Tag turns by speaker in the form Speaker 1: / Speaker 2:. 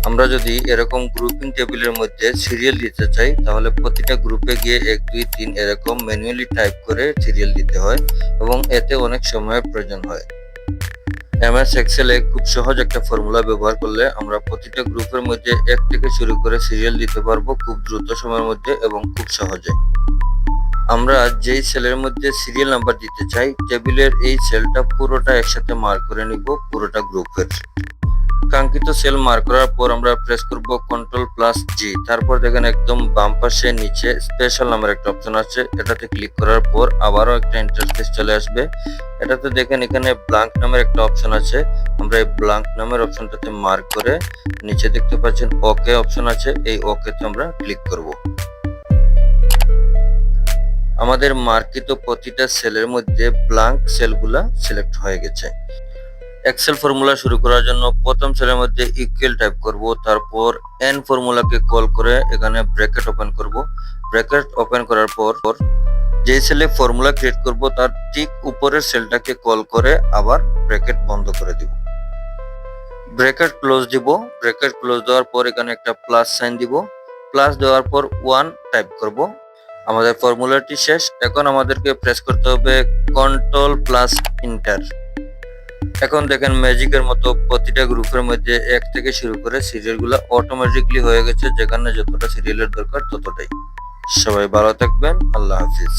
Speaker 1: আমরা যদি এরকম গ্রুপিং টেবিলের মধ্যে সিরিয়াল দিতে চাই তাহলে প্রতিটা গ্রুপে গিয়ে 1 2 3 এরকম ম্যানুয়ালি টাইপ করে সিরিয়াল দিতে হয় এবং এতে অনেক সময়ের প্রয়োজন হয়। এমএস এক্সেলে খুব সহজ একটা ফর্মুলা ব্যবহার করলে আমরা প্রতিটা গ্রুপের মধ্যে 1 থেকে শুরু করে সিরিয়াল দিতে পারবো খুব দ্রুত সময়ের মধ্যে এবং খুব সহজে। আমরা যেই সেলের মধ্যে সিরিয়াল নাম্বার দিতে চাই টেবিলের এই সেলটা পুরোটা একসাথে মার্ক করে নিব পুরোটা গ্রুপের। কাঙ্ক্ষিত সেল মার্ক করার পর আমরা প্রেস করব Ctrl+G। তারপর দেখেন একদম বাম পাশে নিচে স্পেশাল নামের একটা অপশন আছে, এটাতে ক্লিক করার পর আবারও একটা ইন্টারফেস চলে আসবে। এটাতে দেখেন এখানে ব্ল্যাঙ্ক নামের একটা অপশন আছে, আমরা এই ব্ল্যাঙ্ক নামের অপশনটাতে মার্ক করে নিচে দেখতে পাচ্ছেন ওকে অপশন আছে, এই ওকেতে আমরা ক্লিক করব। আমাদের মার্কিত প্রতিটা সেলের মধ্যে ব্ল্যাঙ্ক সেলগুলা সিলেক্ট হয়ে গেছে। এক্সেল ফর্মুলা শুরু করার জন্য প্রথম সেলের মধ্যে ইকুয়াল টাইপ করব, তারপর এন ফর্মুলাকে কল করে এখানে ব্র্যাকেট ওপেন করব। ব্র্যাকেট ওপেন করার পর যে সেলে ফর্মুলা ক্রিয়েট করব তার ঠিক উপরের সেলটাকে কল করে আবার ব্র্যাকেট বন্ধ করে দিব। ব্র্যাকেট ক্লোজ দিব। ব্র্যাকেট ক্লোজ দেওয়ার পর এখানে একটা প্লাস সাইন দিব। প্লাস দেওয়ার পর 1 টাইপ করব। আমাদের ফর্মুলাটি শেষ। এখন আমাদেরকে প্রেস করতে হবে Ctrl+Enter। এখন দেখেন ম্যাজিকের মতো প্রতিটা গ্রুপের মধ্যে 1 থেকে শুরু করে সিরিয়ালগুলো অটোমেটিকলি হয়ে গেছে, যেখানে যতটা সিরিয়ালের দরকার ততটাই। সবাই ভালো থাকবেন, আল্লাহ হাফিজ।